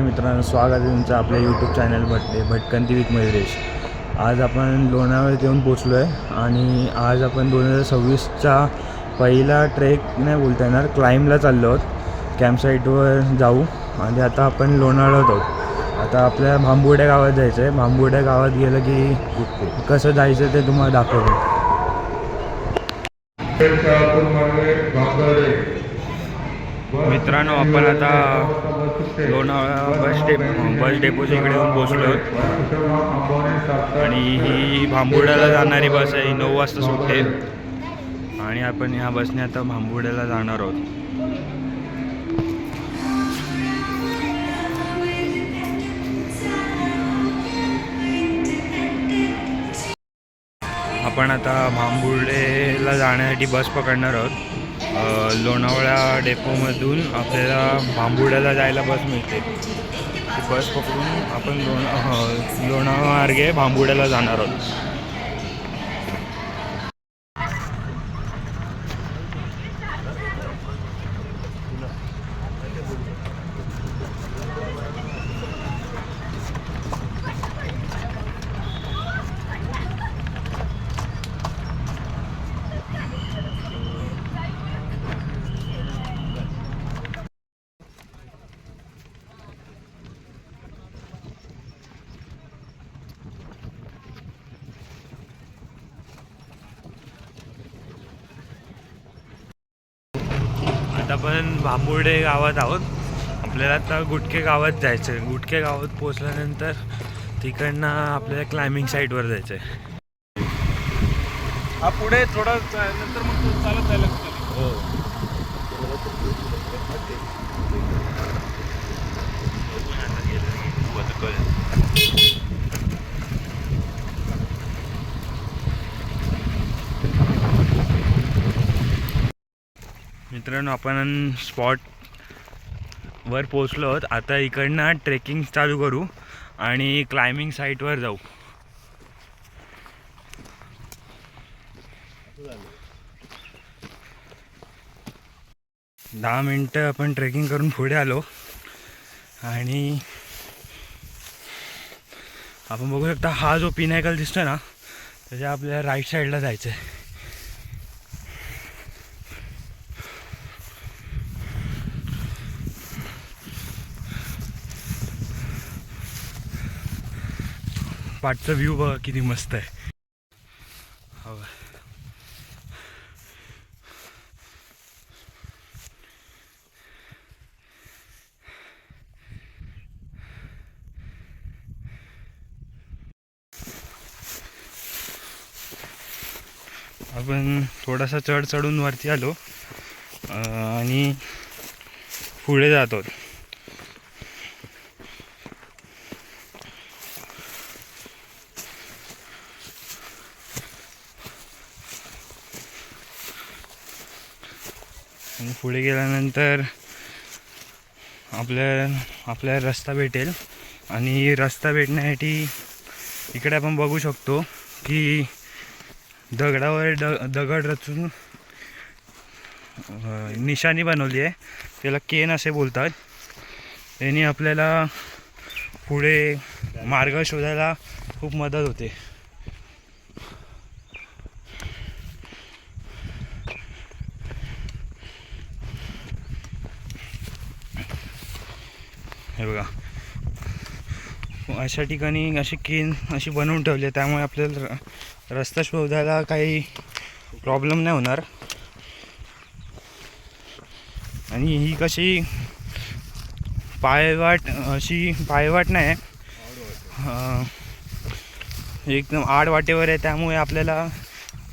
मित्रांनो, स्वागत आहे तुमचं आपल्या यूट्यूब चॅनल भटकंती विथ मयुरेश. आज आपण लोणावळ्यात येऊन पोचलो आहे आणि आज आपण 2026चा पहिला ट्रेक नाही बोलता येणार, क्लाइंबला चाललो आहोत. कॅम्पसाईटवर जाऊ आणि आता आपण लोणावळ्यात आहोत. आता आपल्या भांबुड्या गावात जायचं आहे. भांबुड्या गावात गेलं की कसं जायचं ते तुम्हाला दाखवतो. मित्रांनो, आपण आता लोणावळा बस डेपोच्या इकडे येऊन पोचलो आणि ही भांबुड्याला जाणारी बस आहे. ही 9 वाजता सुटते आणि आपण ह्या बसने आता भांबुड्याला जाणार आहोत. आपण आता भांबुर्डेला जाण्यासाठी बस पकडणार आहोत. लोणावळा डेपोमधून आपल्याला भांबुर्ड्याला जायला बस मिळते. ती बस पकडून आपण लोणावळा मार्गे भांबुर्ड्याला जाणार आहोत. आता आपण भांबुर्डे गावात आहोत. आपल्याला आता गुटके गावात जायचं आहे. गुटके गावात पोचल्यानंतर तिकडनं आपल्याला क्लाइम्बिंग साईटवर जायचं आहे. हा पुढे थोडं नंतर मग चालत जायला. हो, मित्रांनो, आपण स्पॉटवर पोचलो आहोत. आता इकडनं ट्रेकिंग चालू करू आणि क्लाइम्बिंग साईटवर जाऊ. दहा मिनटं आपण ट्रेकिंग करून पुढे आलो आणि आपण बघू शकता, हा जो पिनाकल दिसतो ना, त्याच्या आपल्याला राईट साईडला जायचं आहे. पाठचा व्ह्यू बघा किती मस्त आहे. हो, आपण थोडासा चढून वरती आलो आणि पुढे जातो. आणि पुढे गेल्यानंतर आपल्याला रस्ता भेटेल आणि रस्ता भेटण्यासाठी इकडे आपण बघू शकतो की दगडावर दगड रचून निशाणी बनवली आहे. त्याला केन असे बोलतात. त्याने आपल्याला पुढे मार्ग शोधायला खूप मदत होते. हे बघा, अशा ठिकाणी अशी केन अशी बनवून ठेवली आहे, त्यामुळे आपल्याला रस्ता शोधायला काही प्रॉब्लेम नाही होणार. आणि ही कशी पायवाट नाही, एकदम आडवाटेवर आहे, त्यामुळे आपल्याला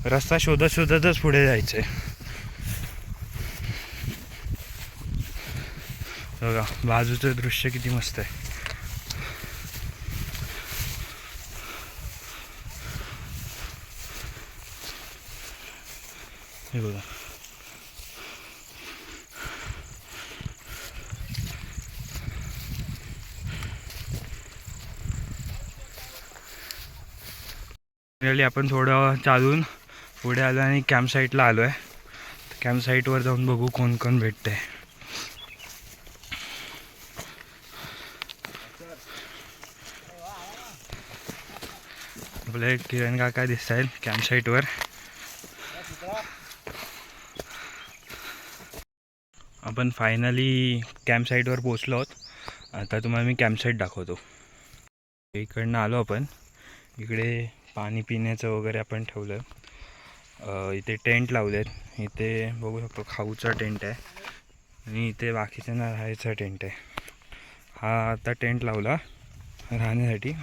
रस्ता शोधतच पुढे जायचं आहे. बघा, बाजूचं दृश्य किती मस्त आहे. हे बघा, आपण थोडं चालून पुढे आलो आणि कॅम्प साईटला आलो आहे. कॅम्प साईटवर जाऊन बघू कोण कोण भेटतंय. आपले किरण काका दिसत आहेत कॅम्प साईटवर. आपण फायनली कॅम्प साईटवर पोचलो आहोत. आता तुम्हाला मी कॅम्प साईट दाखवतो. इकडनं आलो आपण. इकडे पाणी पिण्याचं वगैरे आपण ठेवलं. इथे टेंट लावलेत. इथे बघू शकतो खाऊचा टेंट आहे आणि इथे बाकीच्यांना राहायचा टेंट आहे. हा आता टेंट लावला राहण्यासाठी.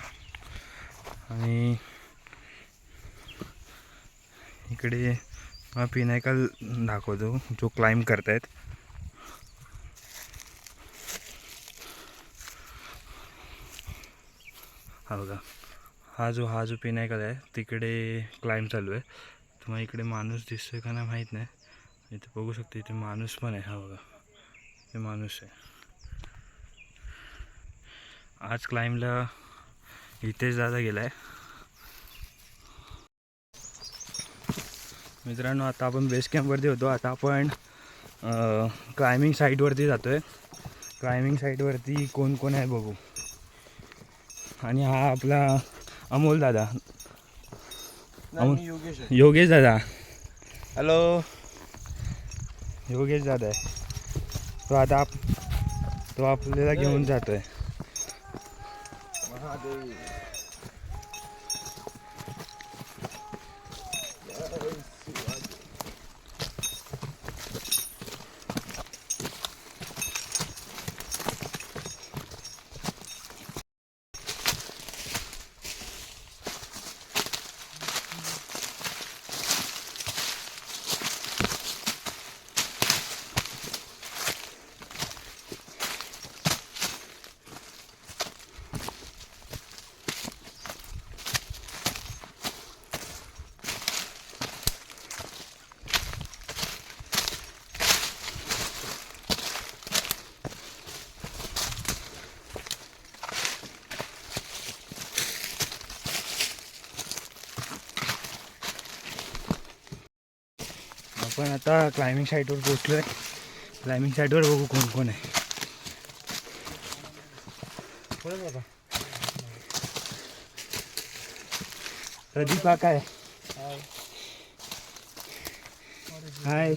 आणि इकडे पिनायकल दाखवतो जो क्लाइंब करतायत. हा बघा, हा जो पिनायकल आहे तिकडे क्लाइंब चालू आहे. तुम्हाला इकडे माणूस दिसतोय का नाही माहीत नाही. इथे बघू शकतो इथे माणूस पण आहे. हा बघा, इथे माणूस आहे. आज क्लाइंबला इथेच दादा गेलाय. मित्रांनो, आता आपण बेस कॅम्पवरती होतो. आता आपण क्लाइम्बिंग साईटवरती जातो आहे. क्लाइम्बिंग साईटवरती कोण कोण आहे बघू. आणि हा आपला अमोल दादा, योगेश दादा. हॅलो. योगेश दादा आहे तो. आता तो आपल्याला घेऊन जातोय. आपण आता क्लाइम्बिंग साईटवर पोहोचलोय. क्लाइम्बिंग साईटवर बघू कोण कोण आहे. प्रदीप काका आहे. हाय.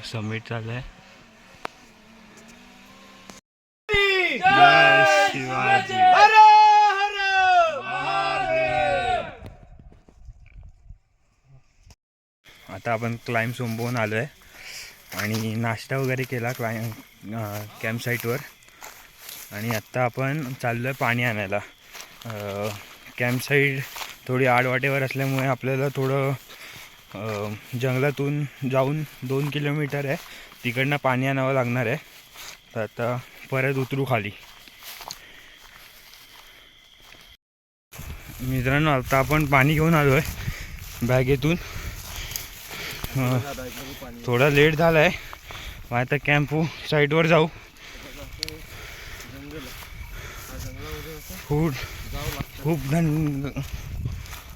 सबमिट झालंय. जय शिवाजी. आता आपण क्लाइंब संपवून आलो आहे आणि नाश्ता वगैरे केला कॅम्प साईटवर. आणि आत्ता आपण चाललो आहे पाणी आणायला. कॅम्प साईट थोडी आडवाटेवर असल्यामुळे आपल्याला थोडं जंगलातून जाऊन 2 किलोमीटर आहे, तिकडनं पाणी आणावं लागणार आहे. तर आता परत उतरू खाली. मित्रांनो, आता आपण पाणी घेऊन आलो आहे बॅगेतून. थोडा लेट झाला आहे. मग आता कॅम्प साईटवर जाऊ. खूप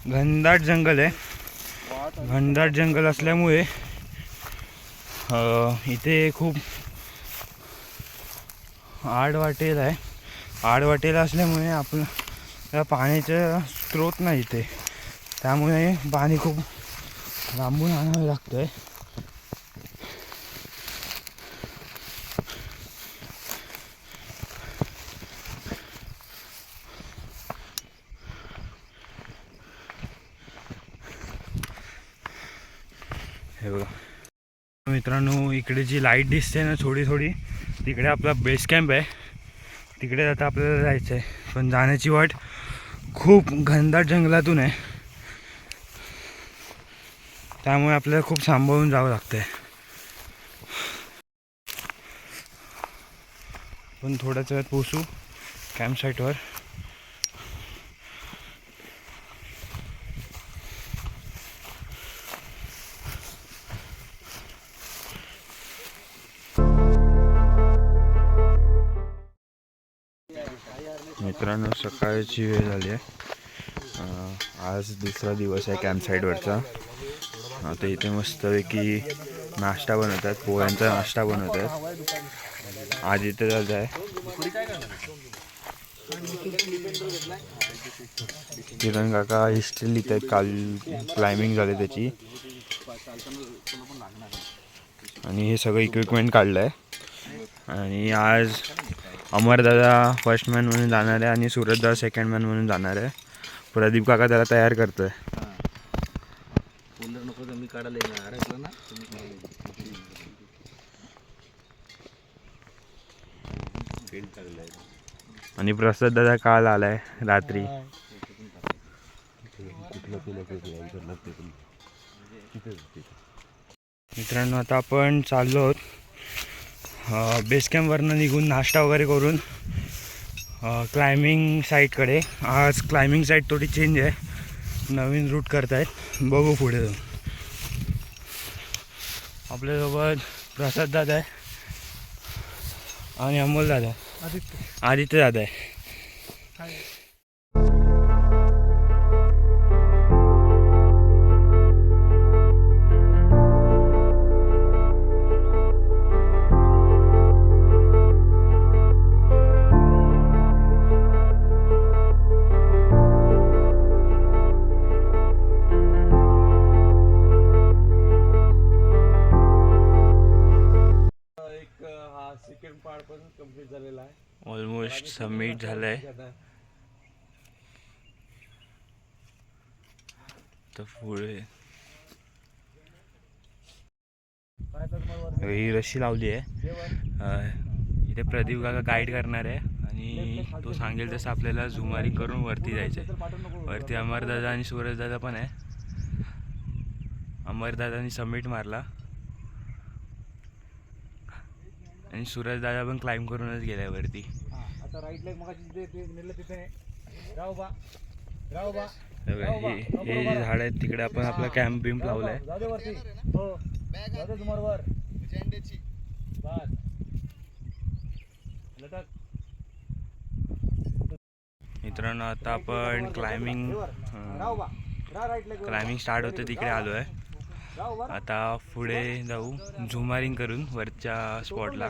घनदाट जंगल आहे. घनदाट जंगल असल्यामुळे इथे खूप आडवाटेला आहे. आडवाटेला असल्यामुळे आपल्या पाण्याचा स्रोत नाही इथे. त्यामुळे पाणी खूप लांबून आणावं लागतं आहे. हे बघा मित्रांनो, इकडे जी लाईट दिसते ना थोडी थोडी, तिकडे आपला बेस कॅम्प आहे. तिकडे आता आपल्याला जायचं आहे. पण जाण्याची वाट खूप घनदाट जंगलातून आहे. त्यामुळे आपल्याला खूप सांभाळून जावं लागतं आहे. पण थोड्याच वेळात पोहोचू कॅम्प साईटवर. मित्रांनो, सकाळची वेळ झाली आहे. आज दुसरा दिवस आहे कॅम्प साईडवरचा. आता इथे मस्तपैकी नाश्ता बनवत आहेत, पोह्यांचा नाश्ता बनवत आहेत. आज इथे जात आहे किरण काका हिस्ट्री लिहित आहेत, काल क्लाइम्बिंग झाली त्याची. आणि हे सगळं इक्विपमेंट काढलं आहे. आणि आज अमरदादा फर्स्ट मॅन म्हणून जाणार आहे आणि सूरजदादा सेकंड मॅन म्हणून जाणार आहे. प्रदीप काका त्याला तयार करतोय. आणि प्रसाद दादा काल आलाय रात्री. मित्रांनो आता आपण चाललो आहोत बेस कॅम्पवरनं निघून नाश्ता वगैरे करून क्लाइम्बिंग साईटकडे. आज क्लाइम्बिंग साईट थोडी चेंज आहे, नवीन रूट करतायत, बघू पुढे जाऊन. आपल्यासोबत प्रसाद दादा आहे आणि अमोल दादा, आदित्य दादा आहे. सेकंड पार्ट पण कंप्लीट झालेला आहे. ऑलमोस्ट सबमिट झालंय. तर पुढे ही रशी लावली आहे. इथे प्रदीप काका गाईड करणार आहे आणि तो सांगेल तसं आपल्याला झुमारिंग करून वरती जायचं आहे. वरती अमरदादा आणि सूरजदादा पण आहे. अमरदादानी सबमिट मारला आणि सूरजदादा पण क्लाइंब करूनच गेलाय वरती. आता राईट लेग मग तिथे हे झाड आहेत तिकडे. आपण आपला कॅम्प बिम्प लावलाय. मित्रांनो आता आपण क्लाइम्बिंग स्टार्ट होते तिकडे आलो आहे. आता पुढे जाऊ झुमारिंग करून वरच्या स्पॉटला.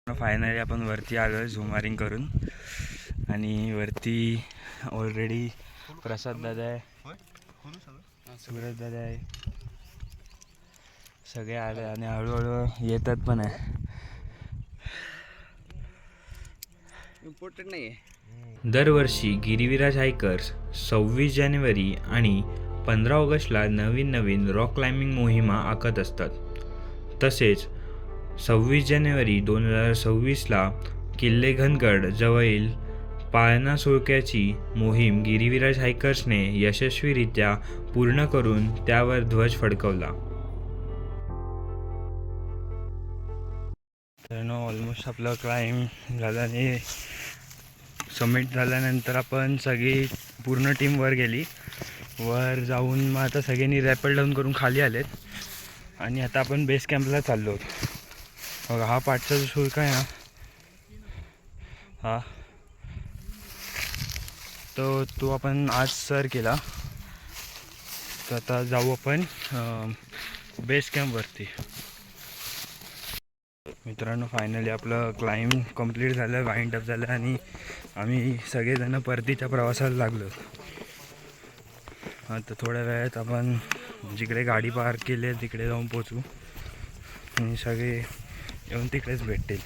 फायनली आपण वरती आलो आहे झुमारिंग करून. आणि वरती ऑलरेडी प्रसाद दादा आहे, सूरज दादा आहे, सगळे आले आणि हळूहळू येतात पण आहे. इम्पॉर्टंट नाही आहे. दरवर्षी गिरिविराज हायकर्स 26 जानेवारी आणि 15 ऑगस्टला नवीन रॉक क्लाइम्बिंग मोहिमा आखत असतात. तसेच 26 जानेवारी 2026ला किल्ले घनगड जवळील पाळणा सुळक्याची मोहीम गिरिविराज हायकर्सने यशस्वीरित्या पूर्ण करून त्यावर ध्वज फडकवला. तर ऑलमोस्ट आपलं क्लाइम्ब झालं आणि सबमिट झाल्यानंतर आपण सगळी पूर्ण टीम वर गेली. वर जाऊन मग आता सगळ्यांनी रॅपल डाऊन करून खाली आलेत आणि आता आपण बेस कॅम्पला चाललो आहोत. बघा हा पाठचा जो शुल्क आहे ना, हा तो आपण आज सर केला. तर आता जाऊ आपण बेस कॅम्पवरती. मित्रांनो फायनली आपलं क्लाइम्ब कंप्लीट झालं, वाइंड अप झालं आणि आम्ही सगळेजण परतीच्या प्रवासाला लागलो. आता थोड्या वेळात आपण जिकडे गाडी पार्क केली आहे तिकडे जाऊन पोचू आणि सगळे येऊन तिकडेच भेटतील.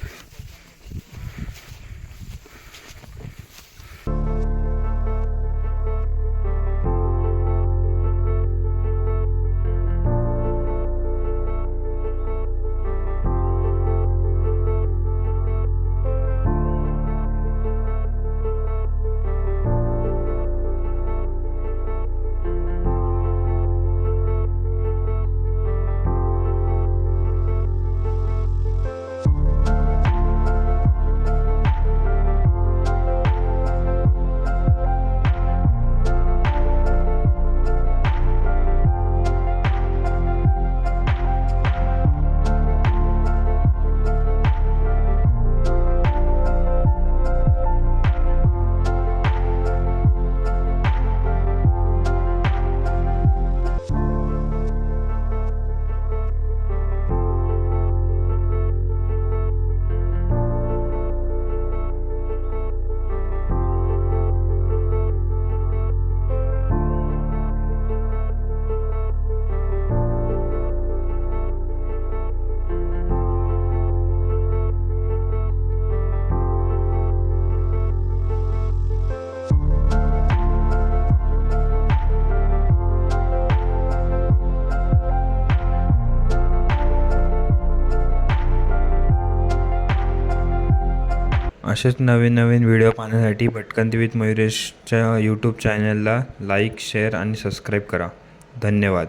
असेच नवीन नवीन व्हिडिओ पाहण्यासाठी भटकंती विथ मयुरेशच्या यूट्यूब चॅनलला लाईक शेअर आणि सबस्क्राईब करा. धन्यवाद.